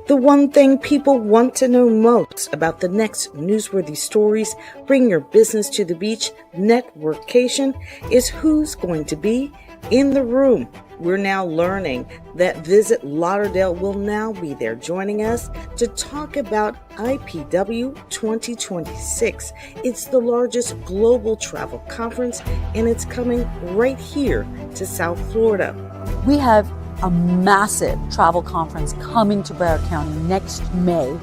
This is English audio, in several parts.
The one thing people want to know most about the next newsworthy stories, bring your business to the beach, NetWORKcation, is who's going to be in the room. We're now learning that Visit Lauderdale will now be there joining us to talk about IPW 2026. It's the largest global travel conference, and it's coming right here to South Florida. We have a massive travel conference coming to Broward County next May.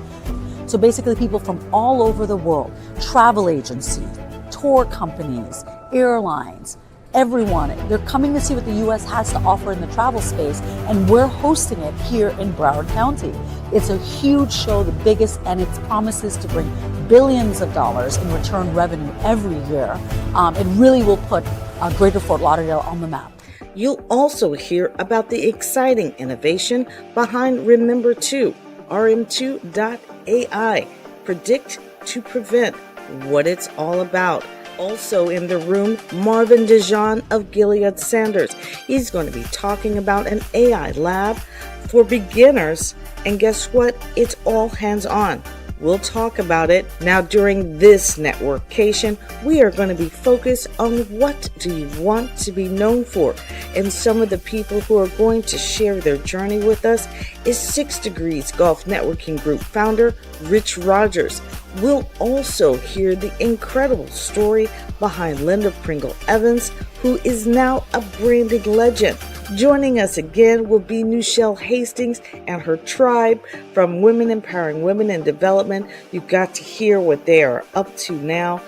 So basically people from all over the world, travel agencies, tour companies, airlines, everyone, they're coming to see what the U.S. has to offer in the travel space, and we're hosting it here in Broward County. It's a huge show, the biggest, and it promises to bring billions of dollars in return revenue every year. It really will put Greater Fort Lauderdale on the map. You'll also hear about the exciting innovation behind Remember2, RM2.ai, Predict to Prevent, what it's all about. Also in the room, Marvin DeJean of Gilead Sanders. He's going to be talking about an AI lab for beginners. And guess what? It's all hands-on. We'll talk about it. Now, during this NetWORKcation, we are going to be focused on what do you want to be known for. And some of the people who are going to share their journey with us is 6 Degrees Golf Networking Group founder, Rich Rogers. We'll also hear the incredible story behind Linda Pringle Evans, who is now a branding legend. Joining us again will be Nushelle Hastings and her tribe from Women Empowering Women in Development. You've got to hear what they are up to now.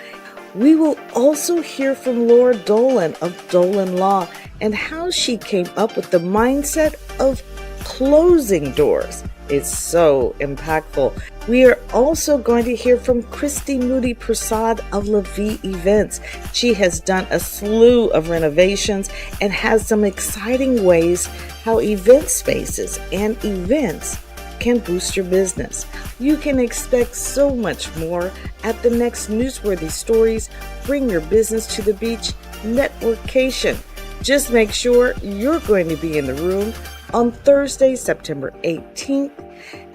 We will also hear from Laura Dolan of Dolan Law and how she came up with the mindset of closing doors. It's so impactful. We are also going to hear from Christy Moody Prasad of LaVie Events. She has done a slew of renovations and has some exciting ways how event spaces and events can boost your business. You can expect so much more at the next Newsworthy Stories. Bring your business to the beach, NetWORKcation. Just make sure you're going to be in the room on Thursday, September 18th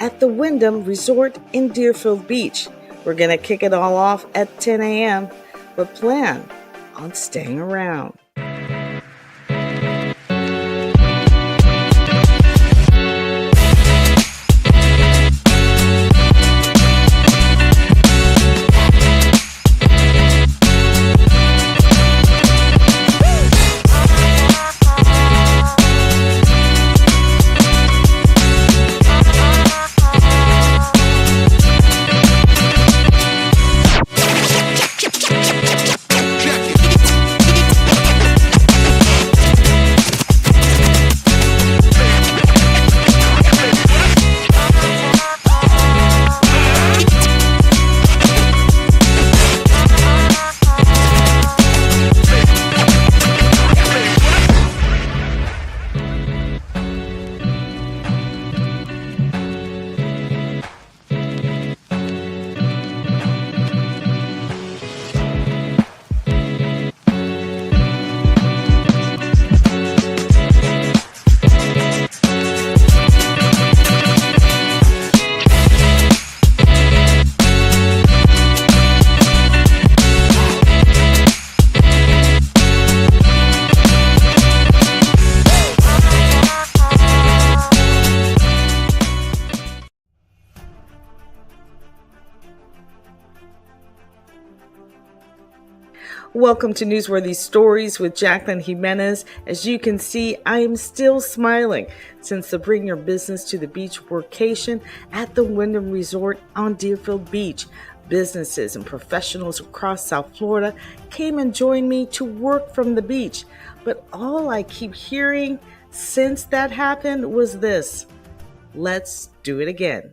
at the Wyndham Resort in Deerfield Beach. We're going to kick it all off at 10 a.m., but plan on staying around. Welcome to Newsworthy Stories with Jacqueline Jimenez. As you can see, I am still smiling since the Bring Your Business to the Beach workation at the Wyndham Resort on Deerfield Beach. Businesses and professionals across South Florida came and joined me to work from the beach. But all I keep hearing since that happened was this: let's do it again.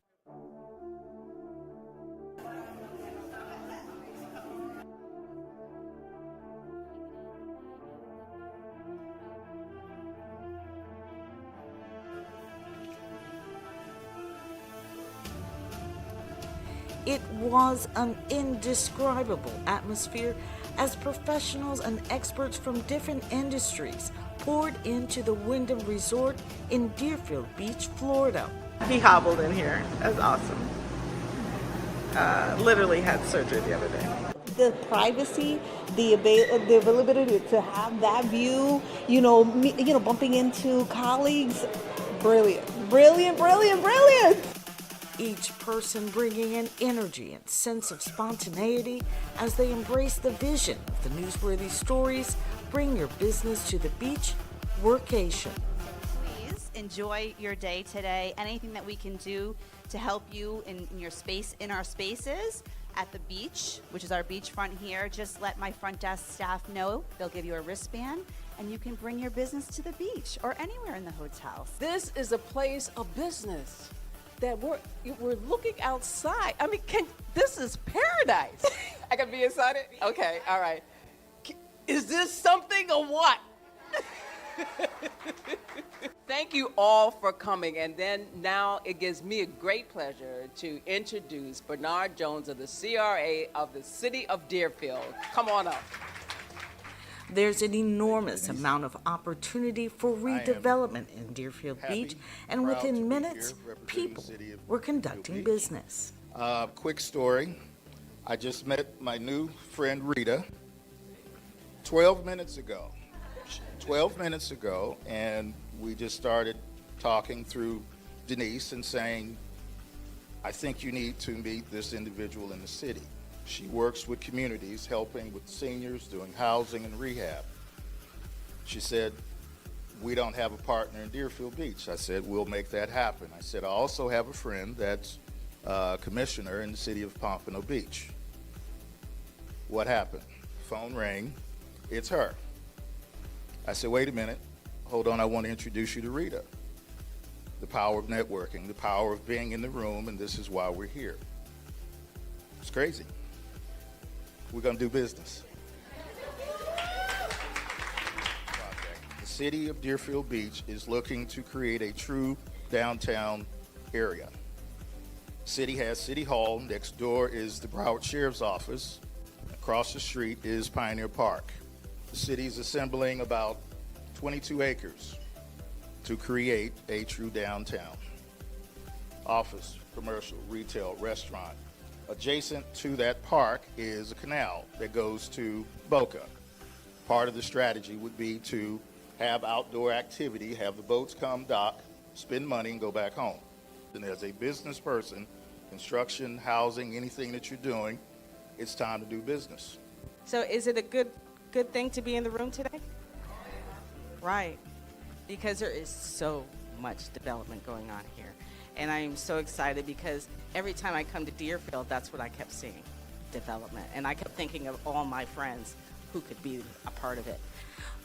It was an indescribable atmosphere as professionals and experts from different industries poured into the Wyndham Resort in Deerfield Beach, Florida. He hobbled in here. That's awesome. Literally had surgery the other day. The privacy, the availability to have that view, bumping into colleagues, brilliant. Each person bringing an energy and sense of spontaneity as they embrace the vision of the Newsworthy stories. Bring your business to the beach. Workation. Please enjoy your day today. Anything that we can do to help you in your space, in our spaces at the beach, which is our beachfront here, just let my front desk staff know. They'll give you a wristband and you can bring your business to the beach or anywhere in the hotel. This is a place of business that we're looking outside. I mean, this is paradise. I can be excited? Okay, all right. Is this something or what? Thank you all for coming. And then now it gives me a great pleasure to introduce Bernard Jones of the CRA of the City of Deerfield. Come on up. There's an enormous amount of opportunity for redevelopment in Deerfield Beach, and within minutes, people were conducting business. Quick story. I just met my new friend Rita 12 minutes ago. 12 minutes ago, and we just started talking through Denise and saying, I think you need to meet this individual in the city. She works with communities, helping with seniors, doing housing and rehab. She said, we don't have a partner in Deerfield Beach. I said, we'll make that happen. I said, I also have a friend that's a commissioner in the city of Pompano Beach. What happened? Phone rang. It's her. I said, wait a minute. Hold on. I want to introduce you to Rita. The power of networking, the power of being in the room, and this is why we're here. It's crazy. We're going to do business. The city of Deerfield Beach is looking to create a true downtown area. City has City Hall. Next door is the Broward Sheriff's Office. Across the street is Pioneer Park. The city is assembling about 22 acres to create a true downtown. Office, commercial, retail, restaurant. Adjacent to that park is a canal that goes to Boca. Part of the strategy would be to have outdoor activity, have the boats come dock, spend money, and go back home. And as a business person, construction, housing, anything that you're doing, it's time to do business. So is it a good thing to be in the room today? Right, because there is so much development going on here. And I am so excited because every time I come to Deerfield, that's what I kept seeing, development. And I kept thinking of all my friends who could be a part of it.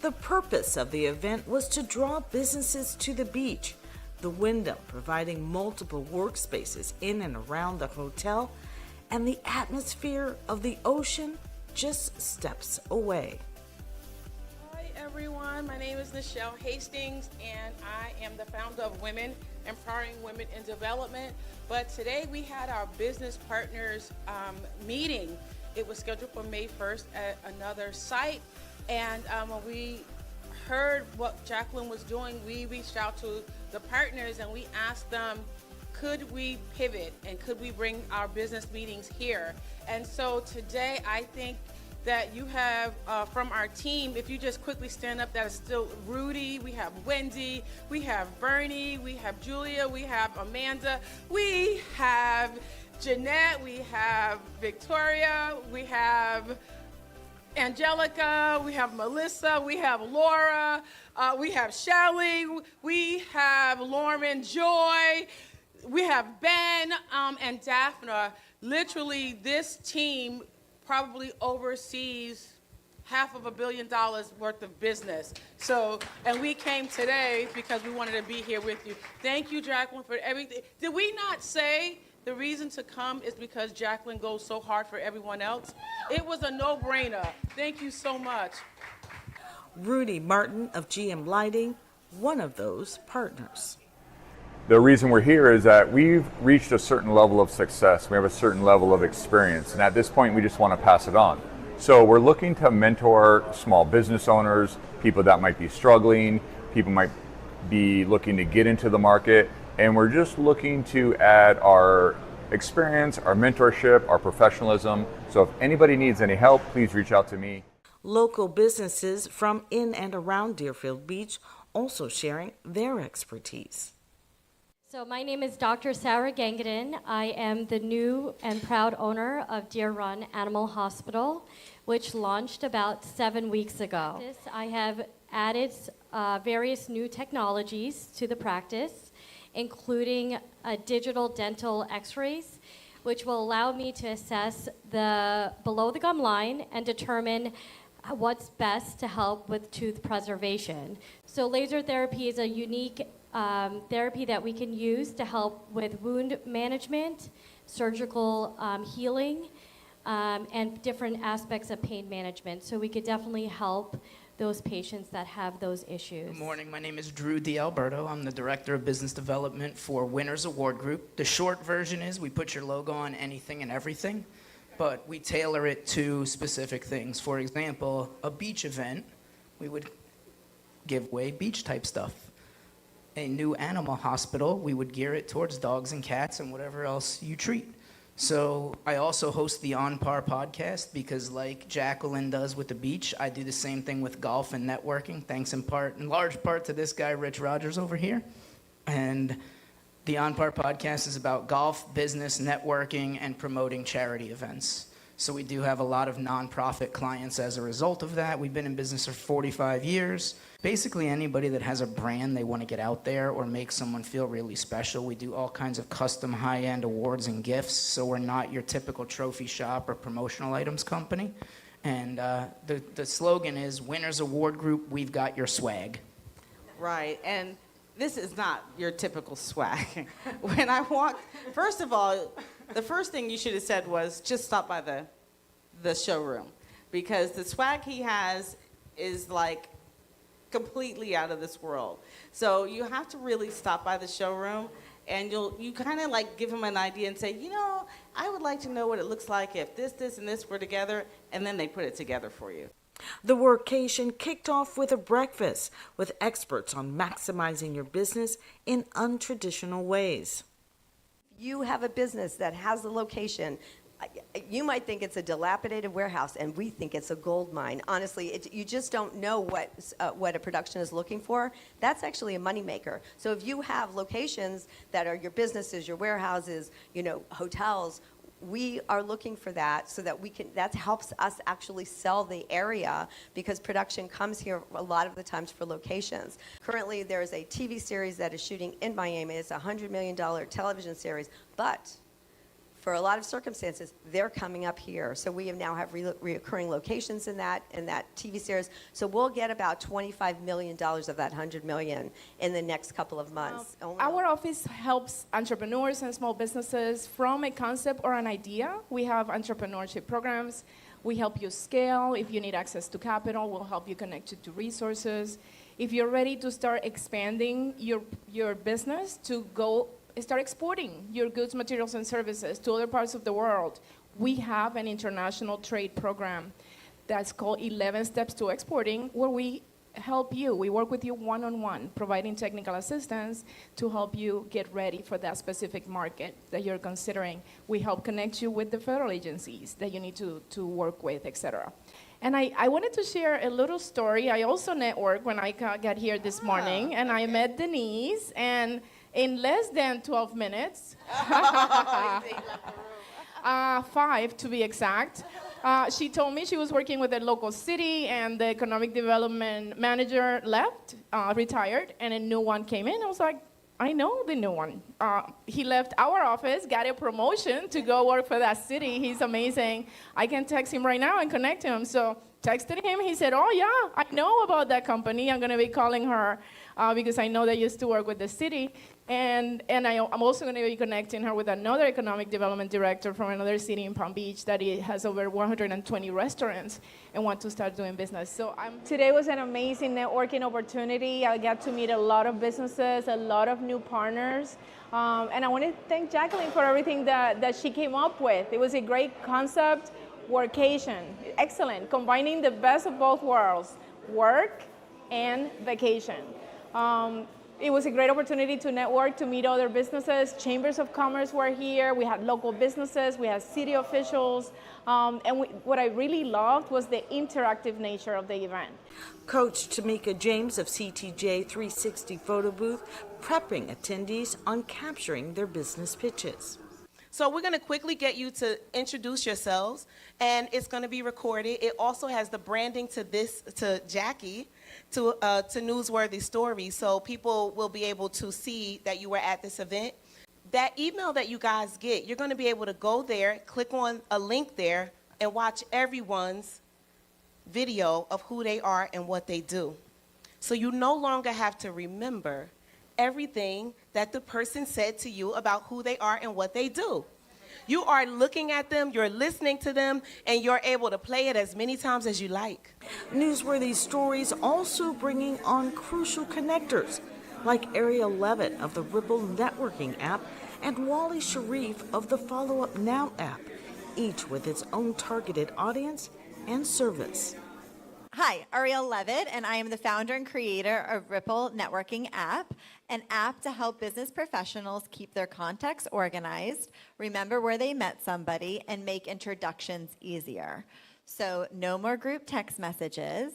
The purpose of the event was to draw businesses to the beach. The Wyndham providing multiple workspaces in and around the hotel, and the atmosphere of the ocean just steps away. Hi everyone, my name is Nichelle Hastings and I am the founder of Women Empowering Women in Development. But today we had our business partners meeting. It was scheduled for May 1st at another site, and when we heard what Jacqueline was doing, we reached out to the partners and we asked them, could we pivot and could we bring our business meetings here? And so today I think that you have from our team, if you just quickly stand up, that is still Rudy, we have Wendy, we have Bernie, we have Julia, we have Amanda, we have Jeanette, we have Victoria, we have Angelica, we have Melissa, we have Laura, we have Shelly, we have Lauren Joy, we have Ben and Daphne. Literally, this team probably oversees $500 million worth of business. So, and we came today because we wanted to be here with you. Thank you, Jacqueline, for everything. Did we not say the reason to come is because Jacqueline goes so hard for everyone else? It was a no-brainer. Thank you so much. Rudy Martin of GM Lighting, one of those partners. The reason we're here is that we've reached a certain level of success. We have a certain level of experience, and at this point we just want to pass it on. So we're looking to mentor small business owners, people that might be struggling, people might be looking to get into the market, and we're just looking to add our experience, our mentorship, our professionalism. So if anybody needs any help, please reach out to me. Local businesses from in and around Deerfield Beach also sharing their expertise. So my name is Dr. Sarah Gangadin. I am the new and proud owner of Deer Run Animal Hospital, which launched about 7 weeks ago. I have added various new technologies to the practice, including digital dental x-rays, which will allow me to assess the below the gum line and determine what's best to help with tooth preservation. So laser therapy is a unique therapy that we can use to help with wound management, surgical healing, and different aspects of pain management. So we could definitely help those patients that have those issues. Good morning. My name is Drew D'Alberto. I'm the Director of Business Development for Winners Award Group. The short version is we put your logo on anything and everything, but we tailor it to specific things. For example, a beach event, we would give away beach-type stuff. A new animal hospital, we would gear it towards dogs and cats and whatever else you treat. So I also host the On Par podcast because like Jacqueline does with the beach, I do the same thing with golf and networking, thanks in large part to this guy, Rich Rogers over here. And the On Par podcast is about golf, business, networking, and promoting charity events. So we do have a lot of nonprofit clients as a result of that. We've been in business for 45 years. Basically anybody that has a brand they want to get out there or make someone feel really special. We do all kinds of custom high-end awards and gifts, so we're not your typical trophy shop or promotional items company. And the slogan is, Winners Award Group, we've got your swag. Right, and this is not your typical swag. When I walked, first of all, the first thing you should have said was just stop by the showroom, because the swag he has is like completely out of this world. So you have to really stop by the showroom, and you kind of like give him an idea and say, you know, I would like to know what it looks like if this, and this were together, and then they put it together for you. The workcation kicked off with a breakfast with experts on maximizing your business in untraditional ways. You have a business that has a location. You might think it's a dilapidated warehouse, and we think it's a gold mine. Honestly, you just don't know what a production is looking for. That's actually a moneymaker. So if you have locations that are your businesses, your warehouses, hotels, we are looking for that so that that helps us actually sell the area, because production comes here a lot of the times for locations. Currently, there's a TV series that is shooting in Miami. It's a $100 million television series, but for a lot of circumstances, they're coming up here. So we now have reoccurring locations in that TV series. So we'll get about $25 million of that $100 million in the next couple of months. Our office helps entrepreneurs and small businesses from a concept or an idea. We have entrepreneurship programs. We help you scale. If you need access to capital, we'll help you connect you to resources. If you're ready to start expanding your business to go start exporting your goods, materials, and services to other parts of the world, we have an international trade program that's called 11 Steps to Exporting, where we help you. We work with you one-on-one, providing technical assistance to help you get ready for that specific market that you're considering. We help connect you with the federal agencies that you need to work with, etc. And I wanted to share a little story. I also networked when I got here this morning, and I met Denise, and in less than 12 minutes, 5 to be exact, she told me she was working with a local city, and the economic development manager left, retired, and a new one came in. I was like, I know the new one. He left our office, got a promotion to go work for that city. He's amazing. I can text him right now and connect him. So texted him. He said, oh, yeah, I know about that company. I'm going to be calling her because I know they used to work with the city. And I'm also going to be connecting her with another economic development director from another city in Palm Beach that has over 120 restaurants and want to start doing business. So Today was an amazing networking opportunity. I got to meet a lot of businesses, a lot of new partners. And I want to thank Jacqueline for everything that she came up with. It was a great concept. Workation, excellent, combining the best of both worlds, work and vacation. It was a great opportunity to network, to meet other businesses. Chambers of commerce were here. We had local businesses. We had city officials. What I really loved was the interactive nature of the event. Coach Tamika James of CTJ 360 Photo Booth prepping attendees on capturing their business pitches. So we're going to quickly get you to introduce yourselves, and it's going to be recorded. It also has the branding to Jackie, to Newsworthy Stories, so people will be able to see that you were at this event. That email that you guys get, you're going to be able to go there, click on a link there, and watch everyone's video of who they are and what they do. So you no longer have to remember everything that the person said to you about who they are and what they do. You are looking at them, you're listening to them, and you're able to play it as many times as you like. Newsworthy Stories also bringing on crucial connectors like Ariel Levitt of the Ripple networking app and Wally Sharif of the Follow Up Now app, each with its own targeted audience and service. Hi, Ariel Levitt, and I am the founder and creator of Ripple Networking app, an app to help business professionals keep their contacts organized, remember where they met somebody, and make introductions easier. So no more group text messages,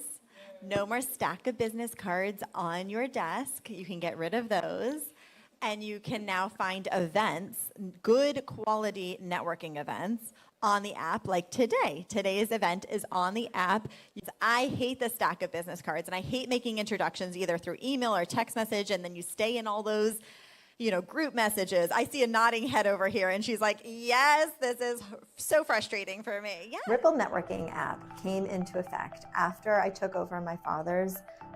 no more stack of business cards on your desk. You can get rid of those. And you can now find events, good quality networking events, on the app like today. Today's event is on the app. I hate the stack of business cards, and I hate making introductions either through email or text message, and then you stay in all those, group messages. I see a nodding head over here, and she's like, yes, this is so frustrating for me. Yeah. Ripple Networking app came into effect after I took over my father's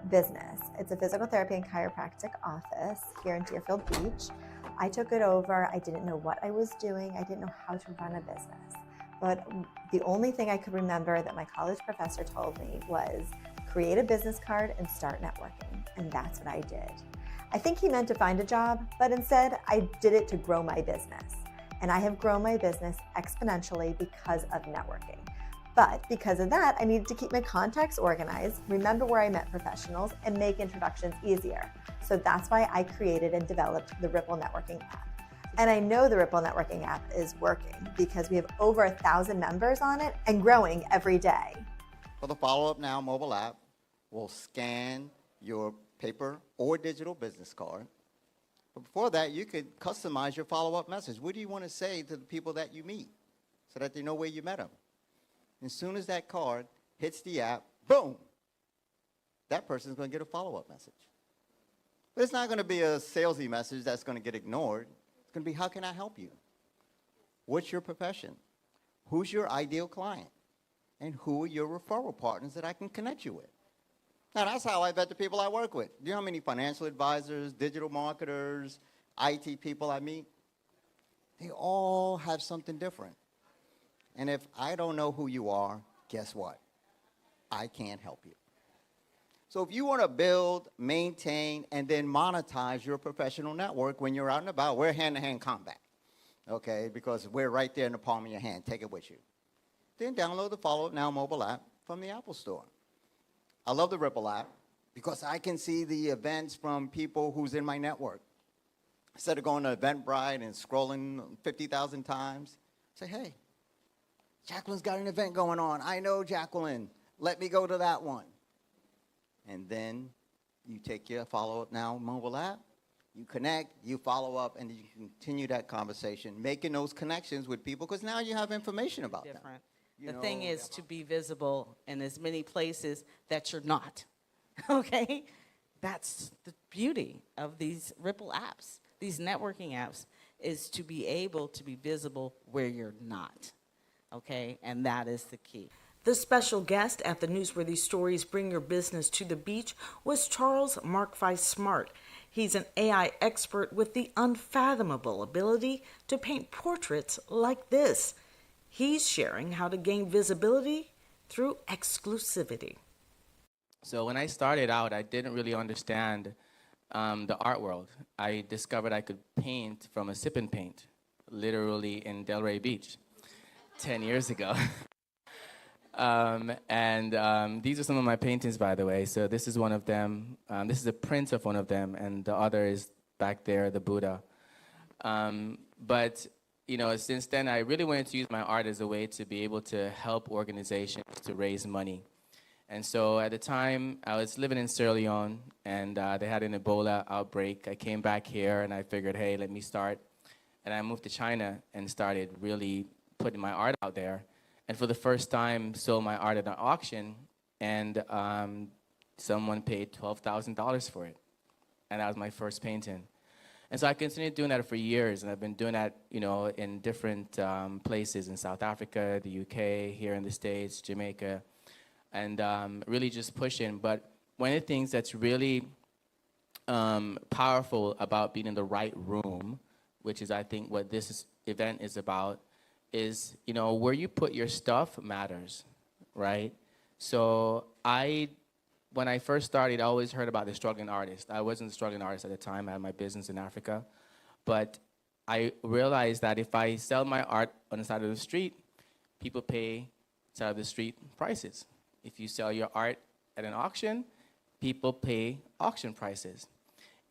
business. It's a physical therapy and chiropractic office here in Deerfield Beach. I took it over. I didn't know what I was doing. I didn't know how to run a business. But the only thing I could remember that my college professor told me was create a business card and start networking. And that's what I did. I think he meant to find a job, but instead I did it to grow my business. And I have grown my business exponentially because of networking. But because of that, I needed to keep my contacts organized, remember where I met professionals, and make introductions easier. So that's why I created and developed the Ripple Networking app. And I know the Ripple Networking app is working because we have over 1,000 members on it and growing every day. For the Follow Up Now mobile app, we'll scan your paper or digital business card. But before that, you could customize your follow-up message. What do you want to say to the people that you meet so that they know where you met them? As soon as that card hits the app, boom, that person's going to get a follow-up message. But it's not going to be a salesy message that's going to get ignored. It's going to be, how can I help you? What's your profession? Who's your ideal client? And who are your referral partners that I can connect you with? Now, that's how I vet the people I work with. Do you know how many financial advisors, digital marketers, IT people I meet? They all have something different. And if I don't know who you are, guess what? I can't help you. So if you want to build, maintain, and then monetize your professional network when you're out and about, we're hand-to-hand combat, okay? Because we're right there in the palm of your hand. Take it with you. Then download the Follow Up Now mobile app from the Apple Store. I love the Ripple app because I can see the events from people who's in my network. Instead of going to Eventbrite and scrolling 50,000 times, say, hey, Jacqueline's got an event going on. I know Jacqueline. Let me go to that one. And then you take your Follow Up Now mobile app, you connect, you follow up, and you continue that conversation, making those connections with people because now you have information about them. The thing is to be visible in as many places that you're not, okay? That's the beauty of these Ripple apps, these networking apps, is to be able to be visible where you're not, okay? And that is the key. The special guest at the Newsworthy Stories Bring Your Business to the Beach was Charles Markfy Smart. He's an AI expert with the unfathomable ability to paint portraits like this. He's sharing how to gain visibility through exclusivity. So when I started out, I didn't really understand the art world. I discovered I could paint from a sip and paint, literally in Delray Beach, 10 years ago. These are some of my paintings, by the way. So this is one of them. This is a print of one of them, and the other is back there, the Buddha. But you know, since then, I really wanted to use my art as a way to be able to help organizations to raise money. And so at the time, I was living in Sierra Leone, and they had an Ebola outbreak. I came back here, and I figured, hey, let me start. And I moved to China and started really putting my art out there. And for the first time, sold my art at an auction, and someone paid $12,000 for it. And that was my first painting. And so I continued doing that for years, and I've been doing that, you know, in different places in South Africa, the UK, here in the States, Jamaica, and really just pushing. But one of the things that's really powerful about being in the right room, which is I think what this event is about, is, you know, where you put your stuff matters, right? So when I first started, I always heard about the struggling artist. I wasn't a struggling artist at the time. I had my business in Africa. But I realized that if I sell my art on the side of the street, people pay side of the street prices. If you sell your art at an auction, people pay auction prices.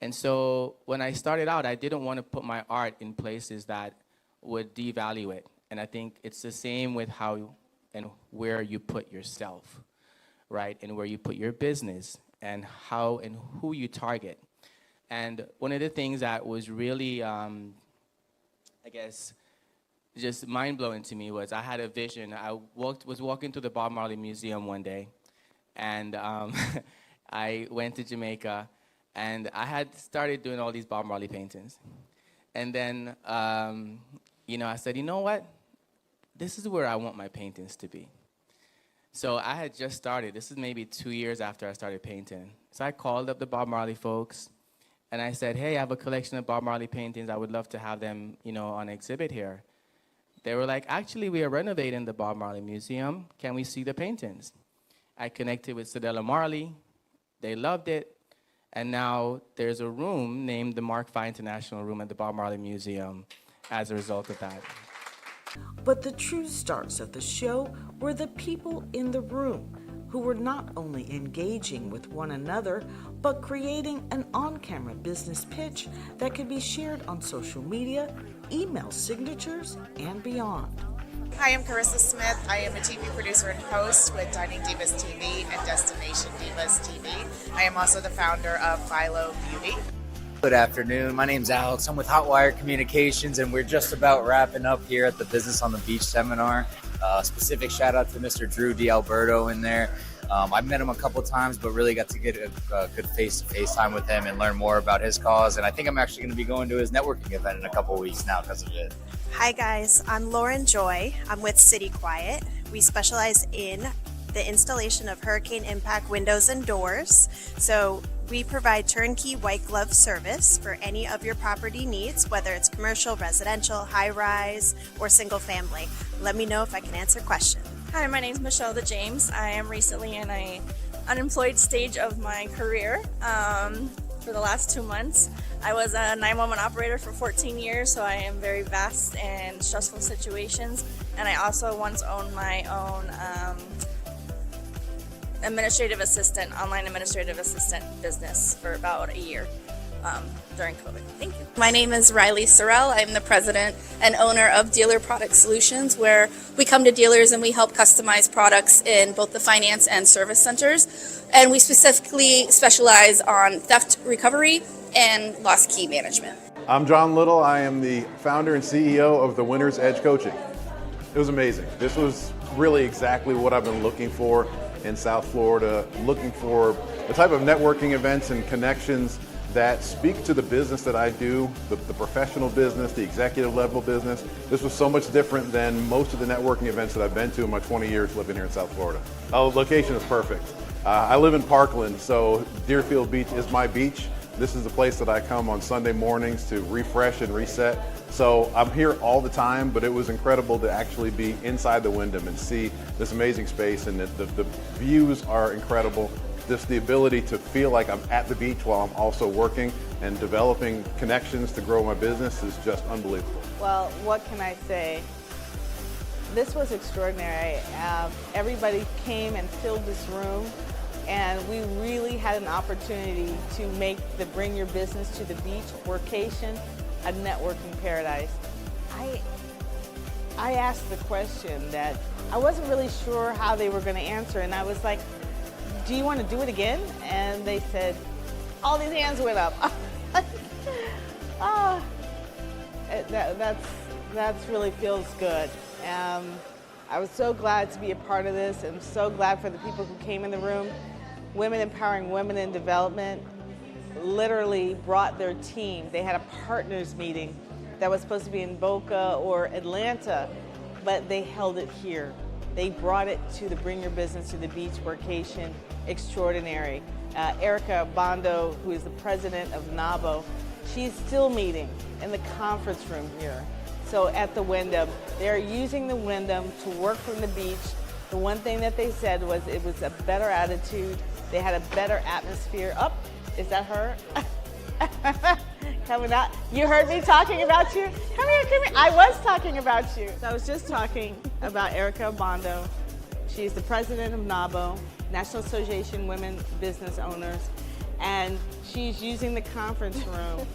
And so when I started out, I didn't want to put my art in places that would devalue it. And I think it's the same with how and where you put yourself, right? And where you put your business and how and who you target. And one of the things that was really, I guess, just mind-blowing to me was I had a vision. I was walking through the Bob Marley Museum one day, and I went to Jamaica, and I had started doing all these Bob Marley paintings. And then, you know, I said, you know what? This is where I want my paintings to be. So I had just started. This is maybe 2 years after I started painting. So I called up the Bob Marley folks, and I said, hey, I have a collection of Bob Marley paintings. I would love to have them, you know, on exhibit here. They were like, actually, we are renovating the Bob Marley Museum. Can we see the paintings? I connected with Cedella Marley. They loved it. And now there's a room named the Mark V International Room at the Bob Marley Museum as a result of that. But the true stars of the show were the people in the room who were not only engaging with one another, but creating an on-camera business pitch that could be shared on social media, email signatures, and beyond. Hi, I'm Carissa Smith. I am a TV producer and host with Dining Divas TV and Destination Divas TV. I am also the founder of Philo Beauty. Good afternoon. My name's Alex. I'm with Hotwire Communications, and we're just about wrapping up here at the Business on the Beach seminar. Specific shout out to Mr. Drew D'Alberto in there. I've met him a couple times, but really got to get a good face-to-face time with him and learn more about his cause. And I think I'm actually going to be going to his networking event in a couple weeks now because of it. Hi guys, I'm Lauren Joy. I'm with City Quiet. We specialize in the installation of hurricane impact windows and doors. So we provide turnkey white glove service for any of your property needs, whether it's commercial, residential, high-rise, or single family. Let me know if I can answer questions. Hi, my name is Michelle James. I am recently in an unemployed stage of my career. For the last 2 months, I was a 911 operator for 14 years, so I am very vast in stressful situations. And I also once owned my own online administrative assistant business for about a year during COVID. Thank you. My name is Riley Sorrell. I'm the president and owner of Dealer Product Solutions, where we come to dealers and we help customize products in both the finance and service centers. And we specifically specialize on theft recovery and lost key management. I'm John Little. I am the founder and CEO of the Winner's Edge Coaching. It was amazing. This was really exactly what I've been looking for in South Florida, looking for the type of networking events and connections that speak to the business that I do, the professional business, the executive level business. This was so much different than most of the networking events that I've been to in my 20 years living here in South Florida. Oh, the location is perfect. I live in Parkland, so Deerfield Beach is my beach. This is the place that I come on Sunday mornings to refresh and reset. So I'm here all the time, but it was incredible to actually be inside the Wyndham and see this amazing space, and the views are incredible. Just the ability to feel like I'm at the beach while I'm also working and developing connections to grow my business is just unbelievable. Well, what can I say? This was extraordinary. Everybody came and filled this room, and we really had an opportunity to make the Bring Your Business to the Beach workation a networking paradise. I asked the question that I wasn't really sure how they were going to answer, and I was like, do you want to do it again? And they said, all these hands went up. That's really feels good. I was so glad to be a part of this. I'm so glad for the people who came in the room. Women Empowering Women in Development literally brought their team. They had a partners meeting that was supposed to be in Boca or Atlanta, but they held it here. They brought it to the Bring Your Business to the Beach workation extraordinary. Erica Bondo, who is the president of NABO, she's still meeting in the conference room here. So at the Wyndham, they're using the Wyndham to work from the beach. The one thing that they said was it was a better attitude. They had a better atmosphere. Oh, is that her? Coming out. You heard me talking about you? Come here, come here. I was talking about you. So I was just talking about Erica Bondo. She's the president of NABO, National Association of Women Business Owners, and she's using the conference room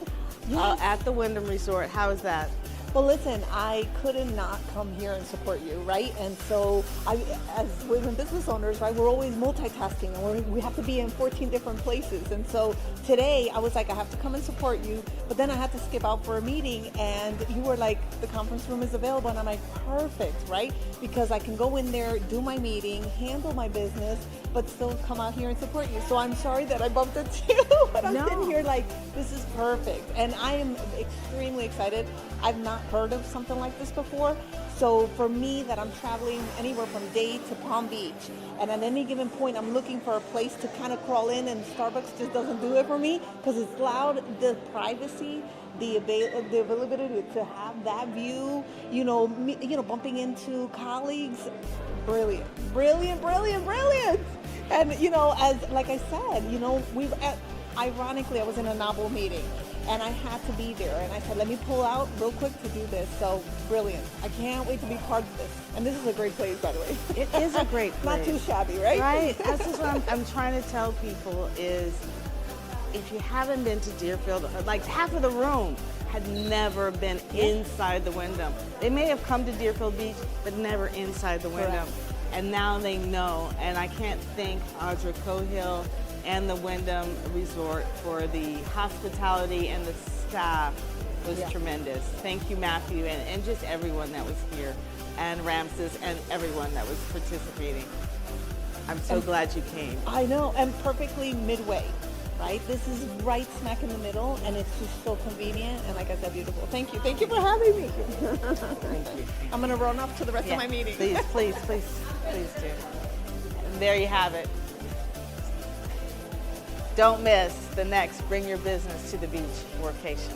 at the Wyndham Resort. How is that? Well, listen, I couldn't not come here and support you, right? And so, as women business owners, right, we're always multitasking, and we have to be in 14 different places. And so today, I was like, I have to come and support you, but then I had to skip out for a meeting, and you were like, the conference room is available, and I'm like, perfect, right? Because I can go in there, do my meeting, handle my business, but still come out here and support you. So I'm sorry that I bumped into you, but I'm sitting here like, this is perfect. And I am extremely excited. I've not heard of something like this before. So for me, that I'm traveling anywhere from Dade to Palm Beach, and at any given point, I'm looking for a place to kind of crawl in, and Starbucks just doesn't do it for me because it's loud. The privacy, the availability to have that view, bumping into colleagues, brilliant. And as like I said, ironically, I was in a NABO meeting, and I had to be there, and I said, let me pull out real quick to do this. So brilliant. I can't wait to be part of this. And this is a great place, by the way. It is a great place. Not too shabby, right? Right. That's just what I'm trying to tell people is, if you haven't been to Deerfield, like half of the room had never been inside the Wyndham. They may have come to Deerfield Beach, but never inside the Wyndham. Correct. And now they know. And I can't thank Audra Cohill and the Wyndham Resort for the hospitality, and the staff was tremendous. Thank you, Matthew, and just everyone that was here, and Ramses, and everyone that was participating. I'm so glad you came. I know, and perfectly midway, right? This is right smack in the middle, and it's just so convenient, and like I said, beautiful. Thank you for having me. Thank you. I'm gonna run off to the rest of my meeting. Please do. And there you have it. Don't miss the next Bring Your Business to the Beach workation.